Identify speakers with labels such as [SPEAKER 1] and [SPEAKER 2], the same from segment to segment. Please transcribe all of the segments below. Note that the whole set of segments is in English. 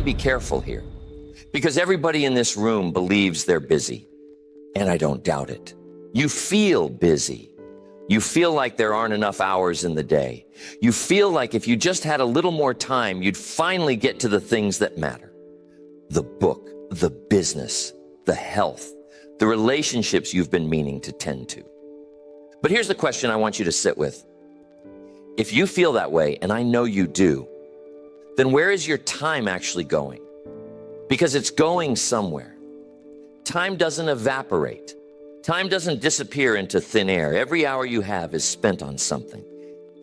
[SPEAKER 1] to be careful here because everybody in this room believes they're busy, and I don't doubt it. You feel busy. You feel like there aren't enough hours in the day. You feel like if you just had a little more time, you'd finally get to the things that matter. The book, the business, the health, the relationships you've been meaning to tend to. But here's the question I want you to sit with. If you feel that way, and I know you do, then where is your time actually going? Because it's going somewhere. Time doesn't evaporate. Time doesn't disappear into thin air. Every hour you have is spent on something.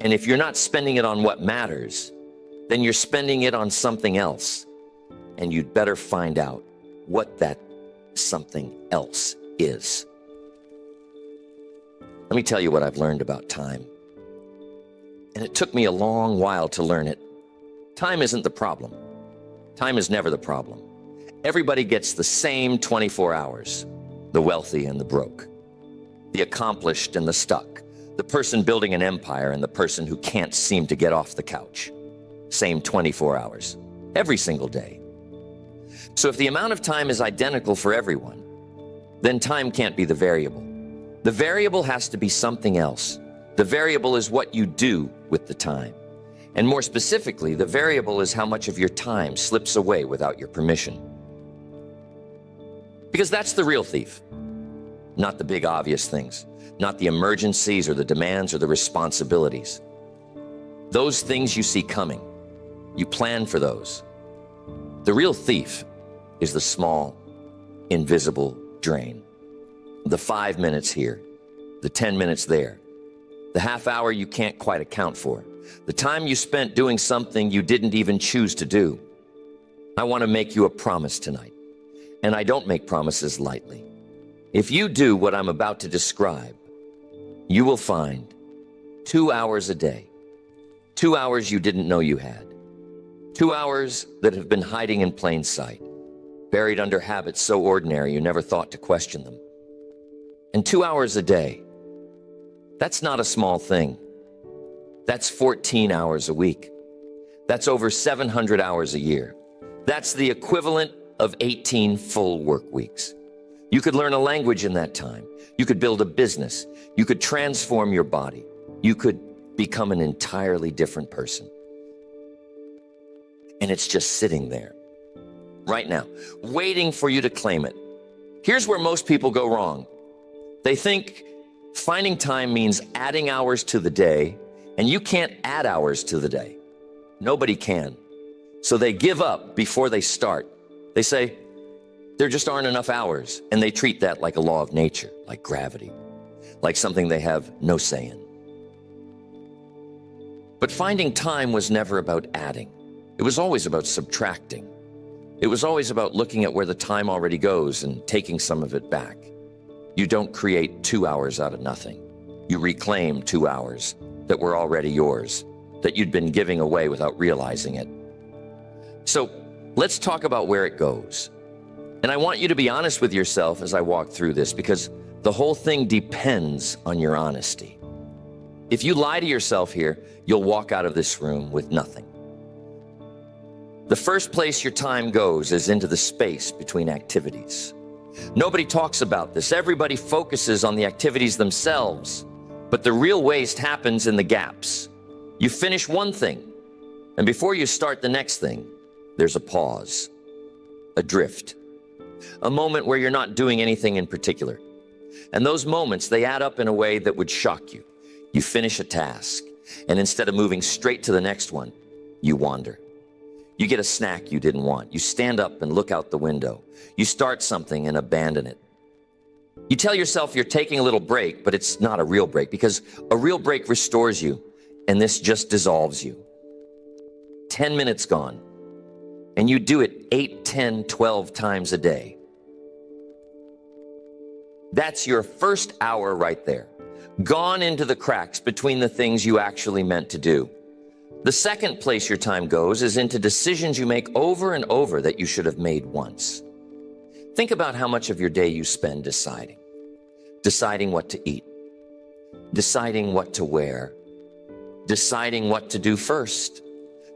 [SPEAKER 1] And if you're not spending it on what matters, then you're spending it on something else. And you'd better find out what that something else is. Let me tell you what I've learned about time. And it took me a long while to learn it. Time isn't the problem. Time is never the problem. Everybody gets the same 24 hours. The wealthy and the broke, the accomplished and the stuck, the person building an empire and the person who can't seem to get off the couch. Same 24 hours, every single day. So if the amount of time is identical for everyone, then time can't be the variable. The variable has to be something else. The variable is what you do with the time. And more specifically, the variable is how much of your time slips away without your permission. Because that's the real thief, not the big obvious things, not the emergencies or the demands or the responsibilities. Those things you see coming, you plan for those. The real thief is the small, invisible drain. The 5 minutes here, the 10 minutes there, the half hour you can't quite account for, the time you spent doing something you didn't even choose to do. I want to make you a promise tonight. And I don't make promises lightly. If you do what I'm about to describe, you will find 2 hours a day, 2 hours you didn't know you had, 2 hours that have been hiding in plain sight, buried under habits so ordinary you never thought to question them. And 2 hours a day, that's not a small thing. That's 14 hours a week. That's over 700 hours a year. That's the equivalent of 18 full work weeks. You could learn a language in that time. You could build a business. You could transform your body. You could become an entirely different person. And it's just sitting there right now, waiting for you to claim it. Here's where most people go wrong. They think finding time means adding hours to the day, and you can't add hours to the day. Nobody can. So they give up before they start. They say, there just aren't enough hours, and they treat that like a law of nature, like gravity, like something they have no say in. But finding time was never about adding. It was always about subtracting. It was always about looking at where the time already goes and taking some of it back. You don't create 2 hours out of nothing. You reclaim 2 hours that were already yours, that you'd been giving away without realizing it. So let's talk about where it goes. And I want you to be honest with yourself as I walk through this, because the whole thing depends on your honesty. If you lie to yourself here, you'll walk out of this room with nothing. The first place your time goes is into the space between activities. Nobody talks about this. Everybody focuses on the activities themselves, but the real waste happens in the gaps. You finish one thing, and before you start the next thing, there's a pause, a drift, a moment where you're not doing anything in particular. And those moments, they add up in a way that would shock you. You finish a task, and instead of moving straight to the next one, you wander. You get a snack you didn't want. You stand up and look out the window. You start something and abandon it. You tell yourself you're taking a little break, but it's not a real break, because a real break restores you, and this just dissolves you. 10 minutes gone, and you do it 8, 10, 12 times a day. That's your first hour right there, gone into the cracks between the things you actually meant to do. The second place your time goes is into decisions you make over and over that you should have made once. Think about how much of your day you spend deciding. Deciding what to eat, deciding what to wear, deciding what to do first,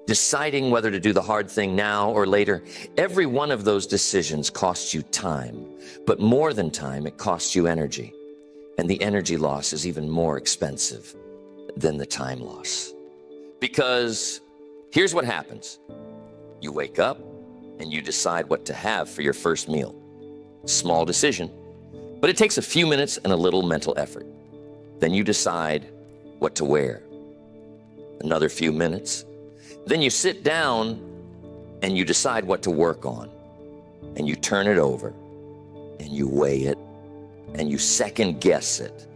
[SPEAKER 1] deciding whether to do the hard thing now or later. Every one of those decisions costs you time, but more than time, it costs you energy. And the energy loss is even more expensive than the time loss. Because here's what happens. You wake up and you decide what to have for your first meal. Small decision, but it takes a few minutes and a little mental effort. Then you decide what to wear. Another few minutes. Then you sit down and you decide what to work on. And you turn it over and you weigh it and you second guess it.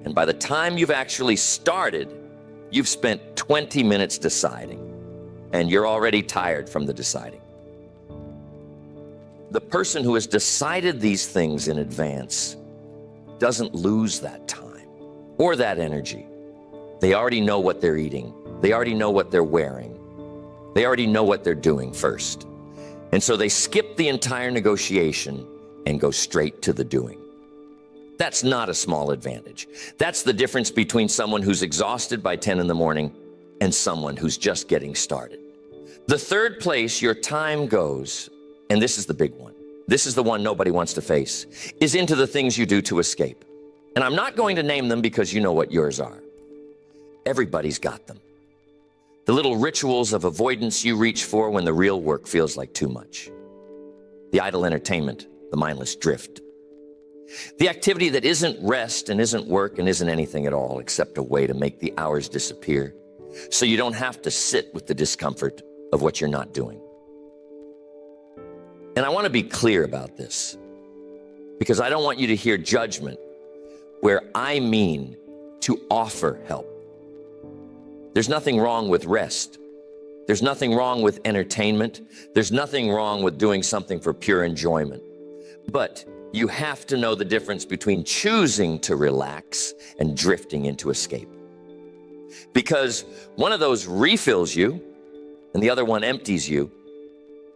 [SPEAKER 1] And by the time you've actually started, you've spent 20 minutes deciding and you're already tired from the deciding. The person who has decided these things in advance doesn't lose that time or that energy. They already know what they're eating. They already know what they're wearing. They already know what they're doing first. And so they skip the entire negotiation and go straight to the doing. That's not a small advantage. That's the difference between someone who's exhausted by 10 in the morning and someone who's just getting started. The third place your time goes, and this is the big one, this is the one nobody wants to face, is into the things you do to escape. And I'm not going to name them because you know what yours are. Everybody's got them. The little rituals of avoidance you reach for when the real work feels like too much. The idle entertainment, the mindless drift. The activity that isn't rest and isn't work and isn't anything at all except a way to make the hours disappear so you don't have to sit with the discomfort of what you're not doing. And I want to be clear about this because I don't want you to hear judgment where I mean to offer help. There's nothing wrong with rest. There's nothing wrong with entertainment. There's nothing wrong with doing something for pure enjoyment. But you have to know the difference between choosing to relax and drifting into escape. Because one of those refills you and the other one empties you,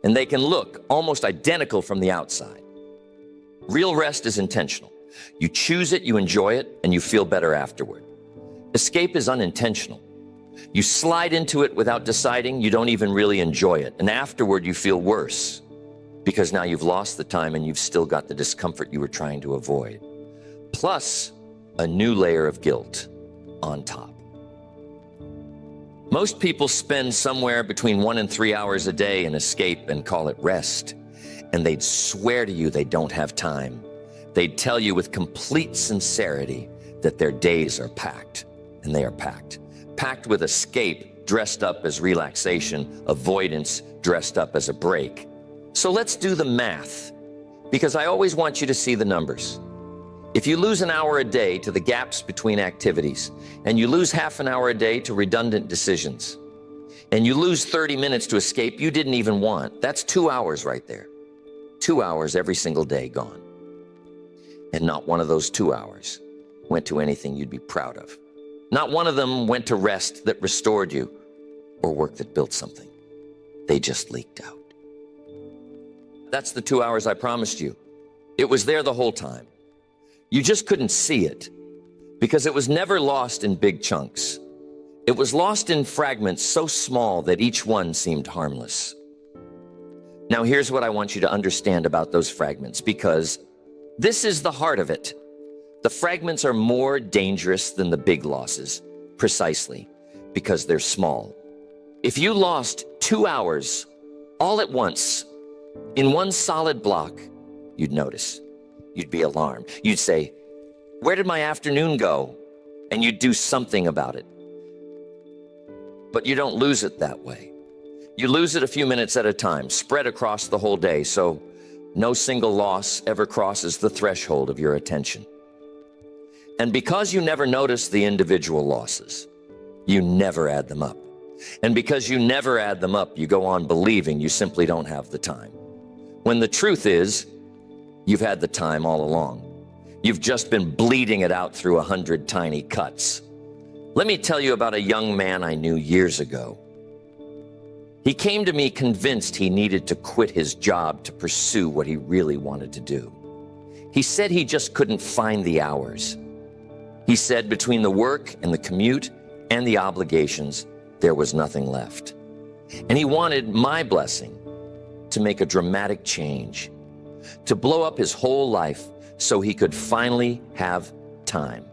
[SPEAKER 1] and they can look almost identical from the outside. Real rest is intentional. You choose it, you enjoy it, and you feel better afterward. Escape is unintentional. You slide into it without deciding, you don't even really enjoy it. And afterward, you feel worse because now you've lost the time and you've still got the discomfort you were trying to avoid. Plus, a new layer of guilt on top. Most people spend somewhere between 1 and 3 hours a day in escape and call it rest. And they'd swear to you they don't have time. They'd tell you with complete sincerity that their days are packed, and they are packed. Packed with escape dressed up as relaxation, avoidance dressed up as a break. So let's do the math, because I always want you to see the numbers. If you lose an hour a day to the gaps between activities, and you lose half an hour a day to redundant decisions, and you lose 30 minutes to escape you didn't even want, that's 2 hours right there. 2 hours every single day gone. And not one of those 2 hours went to anything you'd be proud of. Not one of them went to rest that restored you or work that built something. They just leaked out. That's the 2 hours I promised you. It was there the whole time. You just couldn't see it because it was never lost in big chunks. It was lost in fragments so small that each one seemed harmless. Now here's what I want you to understand about those fragments, because this is the heart of it. The fragments are more dangerous than the big losses, precisely because they're small. If you lost 2 hours all at once in one solid block, you'd notice. You'd be alarmed. You'd say, "Where did my afternoon go?" And you'd do something about it. But you don't lose it that way. You lose it a few minutes at a time, spread across the whole day, so no single loss ever crosses the threshold of your attention. And because you never notice the individual losses, you never add them up. And because you never add them up, you go on believing you simply don't have the time. When the truth is, you've had the time all along. You've just been bleeding it out through 100 tiny cuts. Let me tell you about a young man I knew years ago. He came to me convinced he needed to quit his job to pursue what he really wanted to do. He said he just couldn't find the hours. He said between the work and the commute and the obligations, there was nothing left. And he wanted my blessing to make a dramatic change, to blow up his whole life so he could finally have time.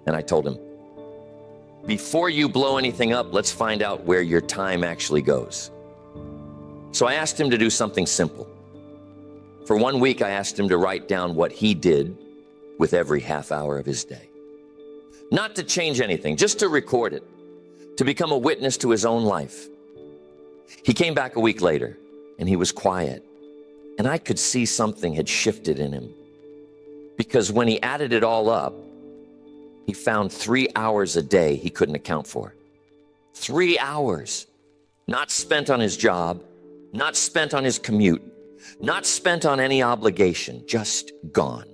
[SPEAKER 1] And I told him, before you blow anything up, let's find out where your time actually goes. So I asked him to do something simple. For 1 week, I asked him to write down what he did with every half hour of his day. Not to change anything, just to record it, to become a witness to his own life. He came back a week later, and he was quiet, and I could see something had shifted in him. Because when he added it all up, he found 3 hours a day he couldn't account for. 3 hours, not spent on his job, not spent on his commute, not spent on any obligation, just gone.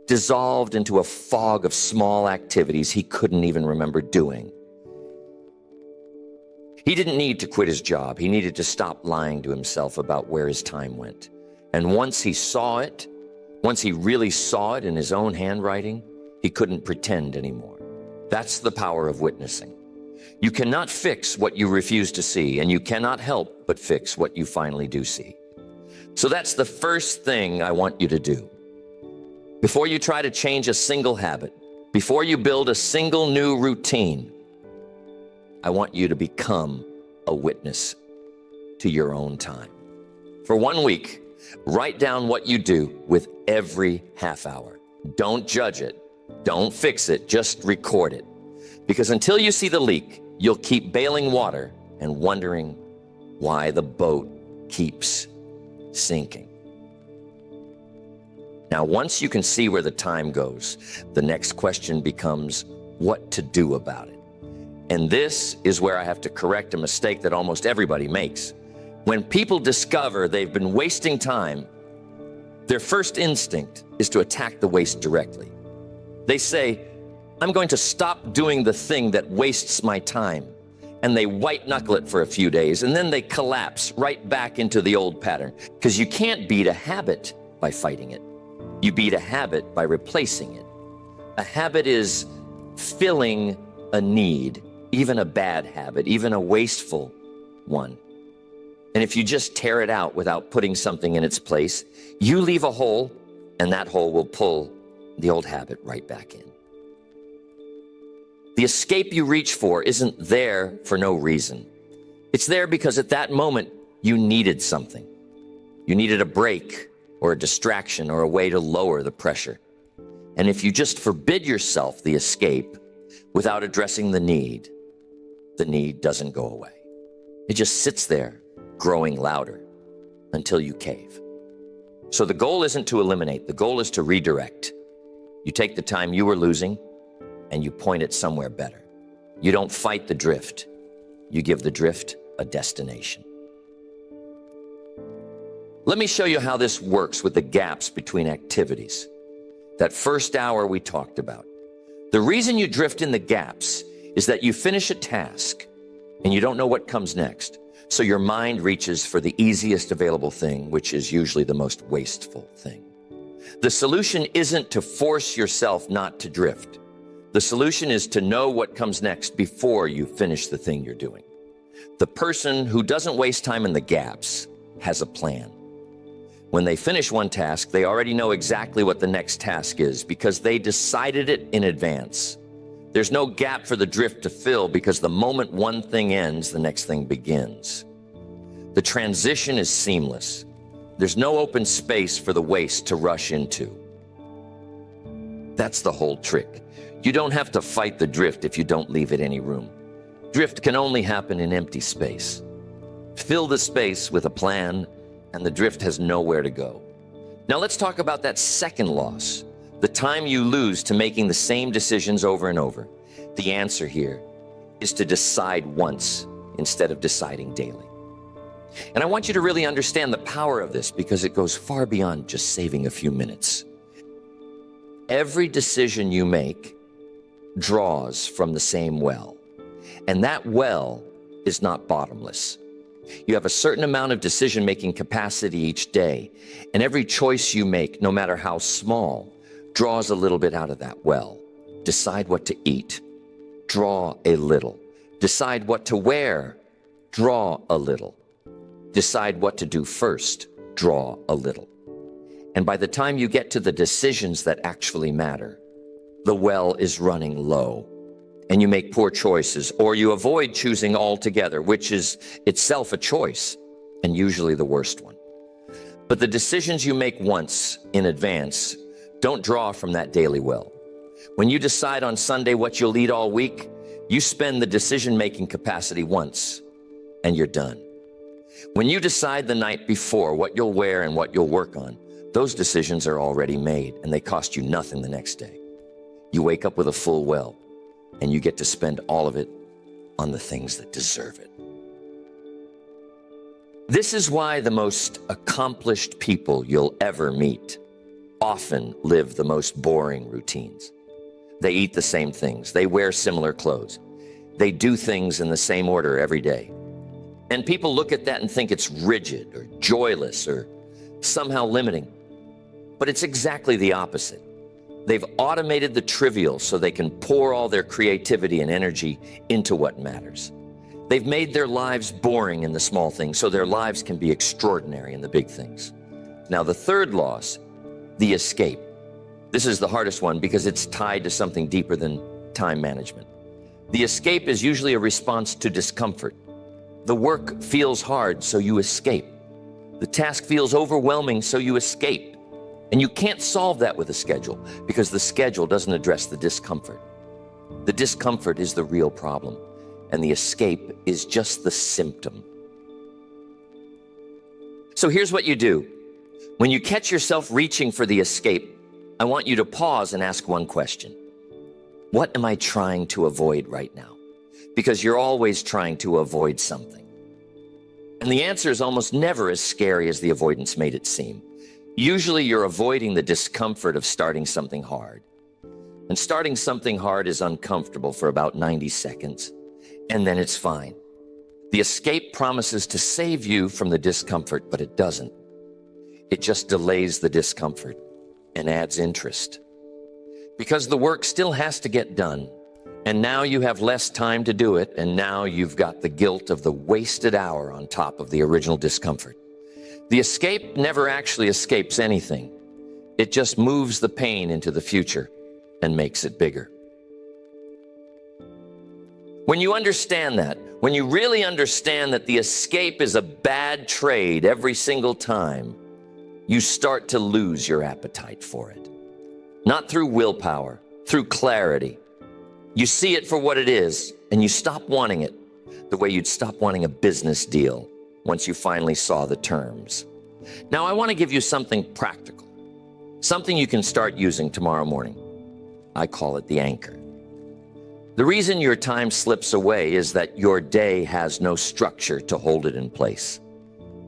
[SPEAKER 1] Dissolved into a fog of small activities he couldn't even remember doing. He didn't need to quit his job. He needed to stop lying to himself about where his time went. And once he saw it, once he really saw it in his own handwriting, he couldn't pretend anymore. That's the power of witnessing. You cannot fix what you refuse to see, and you cannot help but fix what you finally do see. So that's the first thing I want you to do. Before you try to change a single habit, before you build a single new routine, I want you to become a witness to your own time. For 1 week, write down what you do with every half hour. Don't judge it. Don't fix it. Just record it. Because until you see the leak, you'll keep bailing water and wondering why the boat keeps sinking. Now, once you can see where the time goes, the next question becomes what to do about it. And this is where I have to correct a mistake that almost everybody makes. When people discover they've been wasting time, their first instinct is to attack the waste directly. They say, I'm going to stop doing the thing that wastes my time. And they white knuckle it for a few days, and then they collapse right back into the old pattern. Because you can't beat a habit by fighting it. You beat a habit by replacing it. A habit is filling a need, even a bad habit, even a wasteful one. And if you just tear it out without putting something in its place, you leave a hole, and that hole will pull the old habit right back in. The escape you reach for isn't there for no reason. It's there because at that moment, you needed something. You needed a break or a distraction or a way to lower the pressure. And if you just forbid yourself the escape without addressing the need doesn't go away. It just sits there, growing louder until you cave. So the goal isn't to eliminate, the goal is to redirect. You take the time you were losing and you point it somewhere better. You don't fight the drift, you give the drift a destination. Let me show you how this works with the gaps between activities. That first hour we talked about. The reason you drift in the gaps is that you finish a task and you don't know what comes next. So your mind reaches for the easiest available thing, which is usually the most wasteful thing. The solution isn't to force yourself not to drift. The solution is to know what comes next before you finish the thing you're doing. The person who doesn't waste time in the gaps has a plan. When they finish one task, they already know exactly what the next task is because they decided it in advance. There's no gap for the drift to fill because the moment one thing ends, the next thing begins. The transition is seamless. There's no open space for the waste to rush into. That's the whole trick. You don't have to fight the drift if you don't leave it any room. Drift can only happen in empty space. Fill the space with a plan, and the drift has nowhere to go. Now let's talk about that second loss, the time you lose to making the same decisions over and over. The answer here is to decide once instead of deciding daily. And I want you to really understand the power of this because it goes far beyond just saving a few minutes. Every decision you make draws from the same well, and that well is not bottomless. You have a certain amount of decision-making capacity each day, and every choice you make, no matter how small, draws a little bit out of that well. Decide what to eat. Draw a little. Decide what to wear. Draw a little. Decide what to do first. Draw a little. And by the time you get to the decisions that actually matter, the well is running low, and you make poor choices, or you avoid choosing altogether, which is itself a choice, and usually the worst one. But the decisions you make once in advance don't draw from that daily well. When you decide on Sunday what you'll eat all week, you spend the decision-making capacity once, and you're done. When you decide the night before what you'll wear and what you'll work on, those decisions are already made, and they cost you nothing the next day. You wake up with a full well, and you get to spend all of it on the things that deserve it. This is why the most accomplished people you'll ever meet often live the most boring routines. They eat the same things. They wear similar clothes. They do things in the same order every day. And people look at that and think it's rigid or joyless or somehow limiting. But it's exactly the opposite. They've automated the trivial so they can pour all their creativity and energy into what matters. They've made their lives boring in the small things so their lives can be extraordinary in the big things. Now, the third loss, the escape. This is the hardest one because it's tied to something deeper than time management. The escape is usually a response to discomfort. The work feels hard, so you escape. The task feels overwhelming, so you escape. And you can't solve that with a schedule because the schedule doesn't address the discomfort. The discomfort is the real problem, and the escape is just the symptom. So here's what you do. When you catch yourself reaching for the escape, I want you to pause and ask one question. What am I trying to avoid right now? Because you're always trying to avoid something. And the answer is almost never as scary as the avoidance made it seem. Usually you're avoiding the discomfort of starting something hard. And starting something hard is uncomfortable for about 90 seconds, and then it's fine. The escape promises to save you from the discomfort, but it doesn't. It just delays the discomfort and adds interest. Because the work still has to get done, and now you have less time to do it, and now you've got the guilt of the wasted hour on top of the original discomfort. The escape never actually escapes anything. It just moves the pain into the future and makes it bigger. When you understand that, when you really understand that the escape is a bad trade every single time, you start to lose your appetite for it. Not through willpower, through clarity. You see it for what it is, and you stop wanting it the way you'd stop wanting a business deal once you finally saw the terms. Now, I want to give you something practical, something you can start using tomorrow morning. I call it the anchor. The reason your time slips away is that your day has no structure to hold it in place.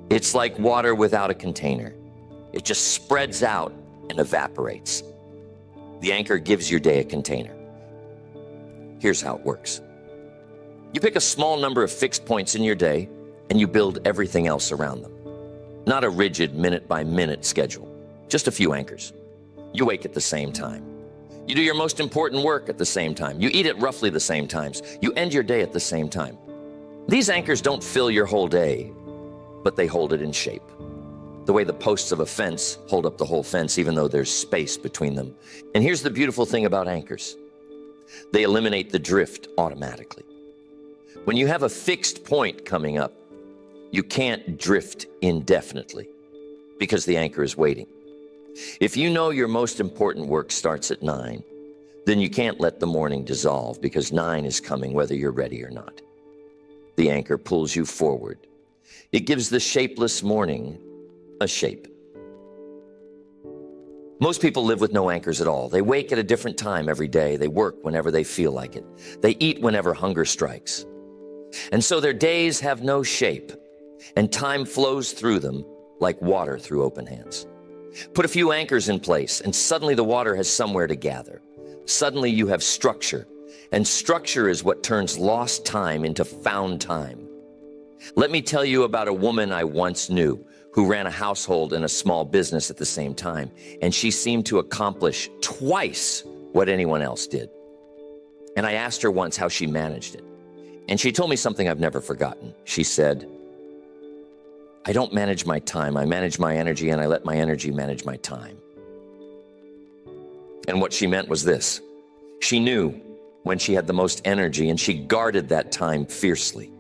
[SPEAKER 1] It's like water without a container. It just spreads out and evaporates. The anchor gives your day a container. Here's how it works. You pick a small number of fixed points in your day, and you build everything else around them. Not a rigid minute-by-minute schedule, just a few anchors. You wake at the same time. You do your most important work at the same time. You eat at roughly the same times. You end your day at the same time. These anchors don't fill your whole day, but they hold it in shape. The way the posts of a fence hold up the whole fence, even though there's space between them. And here's the beautiful thing about anchors. They eliminate the drift automatically. When you have a fixed point coming up, you can't drift indefinitely because the anchor is waiting. If you know your most important work starts at 9, then you can't let the morning dissolve because 9 is coming whether you're ready or not. The anchor pulls you forward. It gives the shapeless morning a shape. Most people live with no anchors at all. They wake at a different time every day. They work whenever they feel like it. They eat whenever hunger strikes. And so their days have no shape, and time flows through them like water through open hands. Put a few anchors in place, and suddenly the water has somewhere to gather. Suddenly you have structure, and structure is what turns lost time into found time. Let me tell you about a woman I once knew who ran a household and a small business at the same time, and she seemed to accomplish twice what anyone else did. And I asked her once how she managed it. And she told me something I've never forgotten. She said, I don't manage my time. I manage my energy, and I let my energy manage my time. And what she meant was this. She knew when she had the most energy, and she guarded that time fiercely.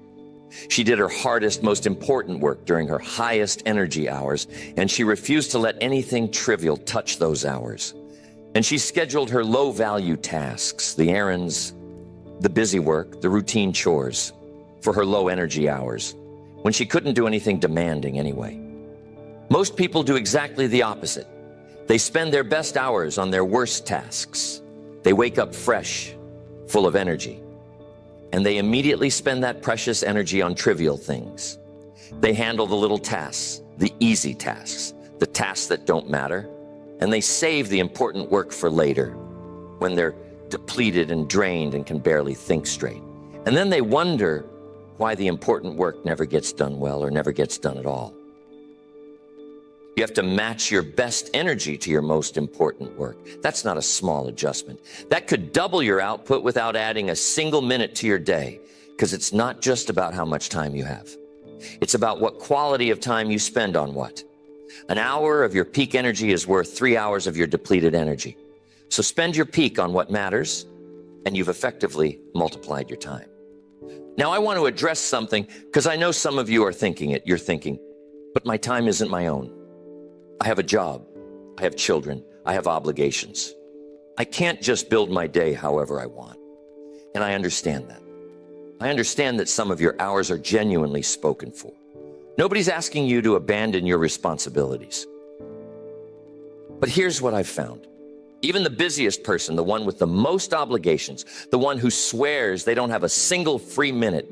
[SPEAKER 1] She did her hardest, most important work during her highest energy hours, and she refused to let anything trivial touch those hours. And she scheduled her low-value tasks, the errands, the busy work, the routine chores, for her low-energy hours, when she couldn't do anything demanding anyway. Most people do exactly the opposite. They spend their best hours on their worst tasks. They wake up fresh, full of energy, and they immediately spend that precious energy on trivial things. They handle the little tasks, the easy tasks, the tasks that don't matter, and they save the important work for later, when they're depleted and drained and can barely think straight. And then they wonder why the important work never gets done well or never gets done at all. You have to match your best energy to your most important work. That's not a small adjustment. That could double your output without adding a single minute to your day, because it's not just about how much time you have. It's about what quality of time you spend on what. An hour of your peak energy is worth 3 hours of your depleted energy. So spend your peak on what matters, and you've effectively multiplied your time. Now, I want to address something, because I know some of you are thinking it. You're thinking, but my time isn't my own. I have a job. I have children. I have obligations. I can't just build my day however I want. And I understand that. I understand that some of your hours are genuinely spoken for. Nobody's asking you to abandon your responsibilities. But here's what I've found. Even the busiest person, the one with the most obligations, the one who swears they don't have a single free minute,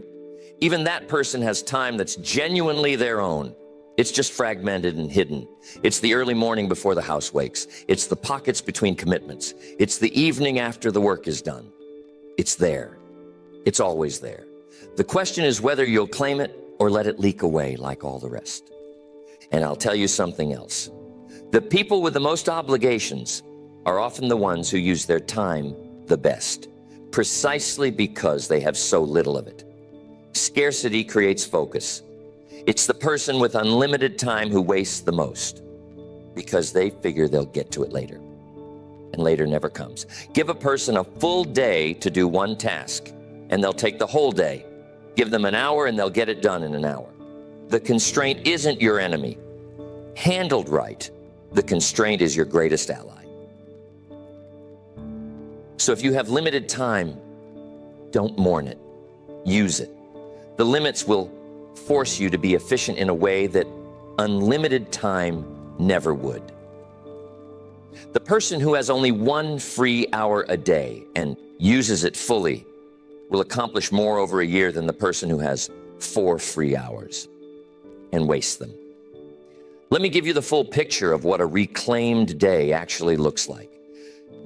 [SPEAKER 1] even that person has time that's genuinely their own. It's just fragmented and hidden. It's the early morning before the house wakes. It's the pockets between commitments. It's the evening after the work is done. It's there. It's always there. The question is whether you'll claim it or let it leak away like all the rest. And I'll tell you something else. The people with the most obligations are often the ones who use their time the best, precisely because they have so little of it. Scarcity creates focus. It's the person with unlimited time who wastes the most, because they figure they'll get to it later, and later never comes. Give a person a full day to do one task, and they'll take the whole day. Give them an hour, and they'll get it done in an hour. The constraint isn't your enemy. Handled right, the constraint is your greatest ally. So if you have limited time, don't mourn it. Use it. The limits will force you to be efficient in a way that unlimited time never would. The person who has only 1 free hour a day and uses it fully will accomplish more over a year than the person who has 4 free hours and wastes them. Let me give you the full picture of what a reclaimed day actually looks like,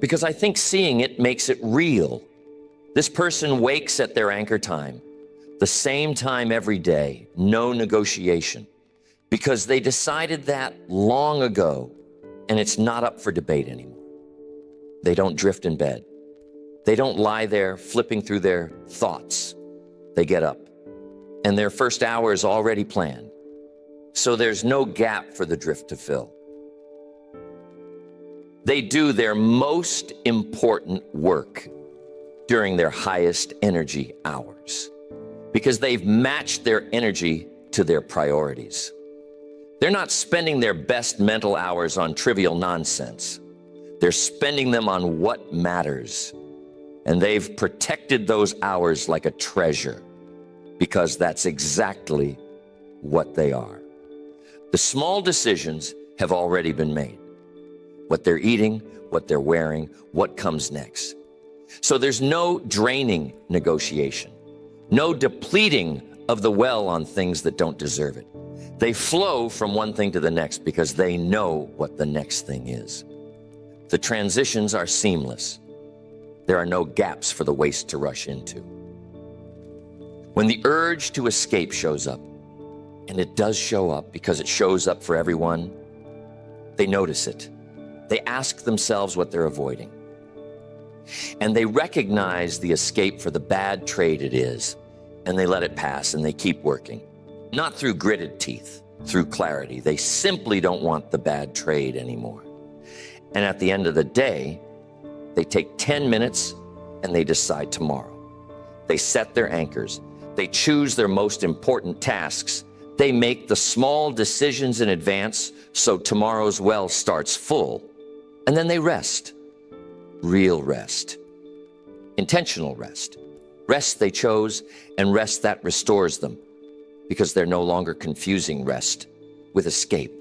[SPEAKER 1] because I think seeing it makes it real. This person wakes at their anchor time, the same time every day, no negotiation, because they decided that long ago, and it's not up for debate anymore. They don't drift in bed. They don't lie there flipping through their thoughts. They get up, and their first hour is already planned, so there's no gap for the drift to fill. They do their most important work during their highest energy hours, because they've matched their energy to their priorities. They're not spending their best mental hours on trivial nonsense. They're spending them on what matters. And they've protected those hours like a treasure, because that's exactly what they are. The small decisions have already been made. What they're eating, what they're wearing, what comes next. So there's no draining negotiation. No depleting of the well on things that don't deserve it. They flow from one thing to the next because they know what the next thing is. The transitions are seamless. There are no gaps for the waste to rush into. When the urge to escape shows up, and it does show up because it shows up for everyone, they notice it. They ask themselves what they're avoiding. And they recognize the escape for the bad trade it is, and they let it pass and they keep working. Not through gritted teeth, through clarity. They simply don't want the bad trade anymore. And at the end of the day, they take 10 minutes and they decide tomorrow. They set their anchors. They choose their most important tasks. They make the small decisions in advance so tomorrow's well starts full. And then they rest. Real rest. Intentional rest. Rest they chose, and rest that restores them, because they're no longer confusing rest with escape.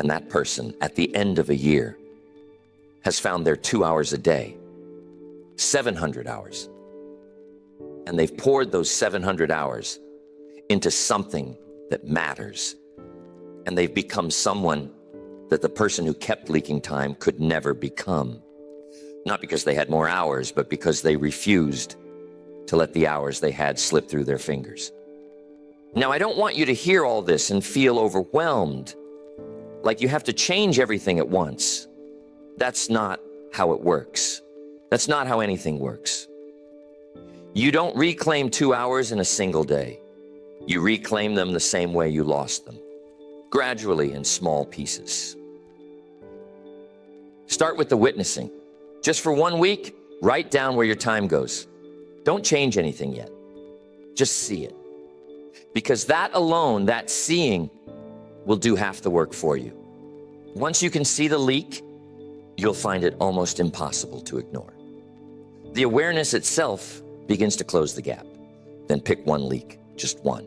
[SPEAKER 1] And that person, at the end of a year, has found their 2 hours a day, 700 hours. And they've poured those 700 hours into something that matters. And they've become someone that the person who kept leaking time could never become. Not because they had more hours, but because they refused to let the hours they had slip through their fingers. Now, I don't want you to hear all this and feel overwhelmed, like you have to change everything at once. That's not how it works. That's not how anything works. You don't reclaim 2 hours in a single day. You reclaim them the same way you lost them, gradually in small pieces. Start with the witnessing. Just for 1 week, write down where your time goes. Don't change anything yet. Just see it. Because that alone, that seeing, will do half the work for you. Once you can see the leak, you'll find it almost impossible to ignore. The awareness itself begins to close the gap. Then pick one leak, just one.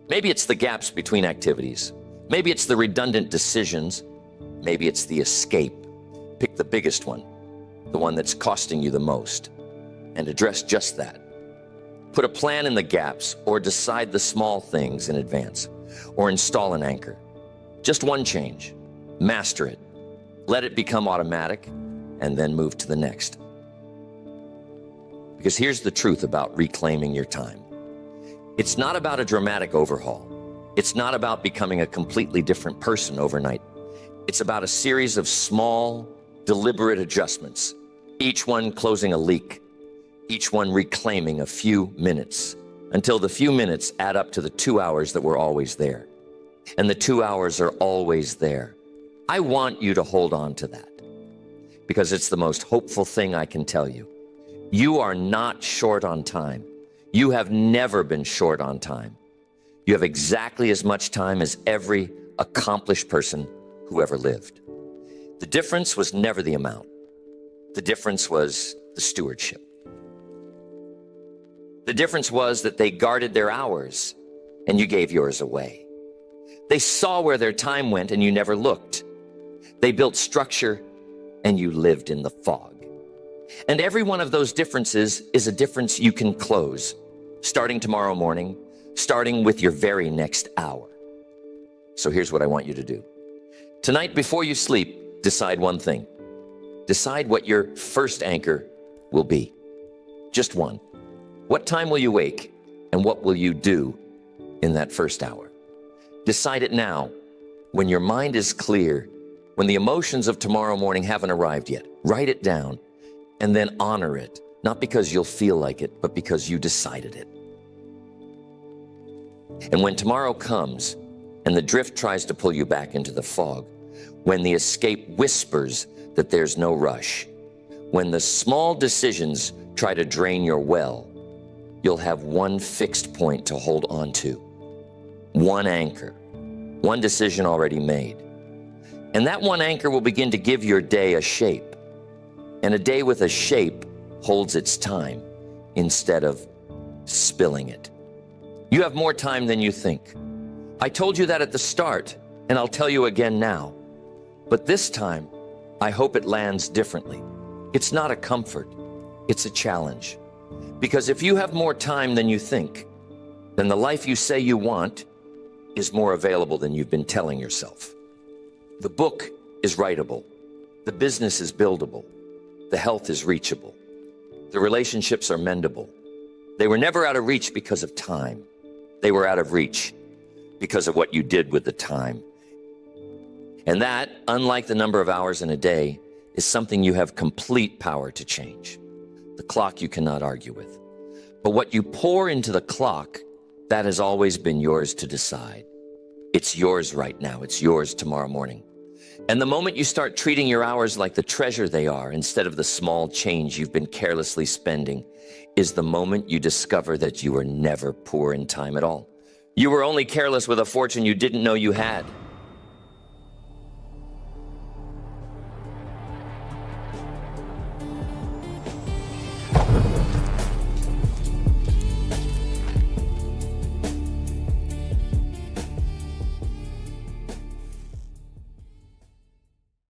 [SPEAKER 1] Maybe it's the gaps between activities. Maybe it's the redundant decisions. Maybe it's the escape. Pick the biggest one, the one that's costing you the most, and address just that. Put a plan in the gaps, or decide the small things in advance, or install an anchor. Just one change. Master it. Let it become automatic, and then move to the next. Because here's the truth about reclaiming your time. It's not about a dramatic overhaul. It's not about becoming a completely different person overnight. It's about a series of small, deliberate adjustments, each one closing a leak, each one reclaiming a few minutes, until the few minutes add up to the 2 hours that were always there. And the 2 hours are always there. I want you to hold on to that, because it's the most hopeful thing I can tell you. You are not short on time. You have never been short on time. You have exactly as much time as every accomplished person who ever lived. The difference was never the amount. The difference was the stewardship. The difference was that they guarded their hours and you gave yours away. They saw where their time went and you never looked. They built structure and you lived in the fog. And every one of those differences is a difference you can close, starting tomorrow morning, starting with your very next hour. So here's what I want you to do. Tonight, before you sleep, decide one thing. Decide what your first anchor will be. Just one. What time will you wake, and what will you do in that first hour? Decide it now, when your mind is clear, when the emotions of tomorrow morning haven't arrived yet. Write it down, and then honor it, not because you'll feel like it, but because you decided it. And when tomorrow comes, and the drift tries to pull you back into the fog, when the escape whispers that there's no rush, when the small decisions try to drain your well, you'll have one fixed point to hold on to, one anchor, one decision already made. And that one anchor will begin to give your day a shape. And a day with a shape holds its time instead of spilling it. You have more time than you think. I told you that at the start, and I'll tell you again now. But this time, I hope it lands differently. It's not a comfort, it's a challenge. Because if you have more time than you think, then the life you say you want is more available than you've been telling yourself. The book is writable. The business is buildable. The health is reachable. The relationships are mendable. They were never out of reach because of time. They were out of reach because of what you did with the time. And that, unlike the number of hours in a day, is something you have complete power to change. The clock you cannot argue with. But what you pour into the clock, that has always been yours to decide. It's yours right now. It's yours tomorrow morning. And the moment you start treating your hours like the treasure they are, instead of the small change you've been carelessly spending, is the moment you discover that you were never poor in time at all. You were only careless with a fortune you didn't know you had.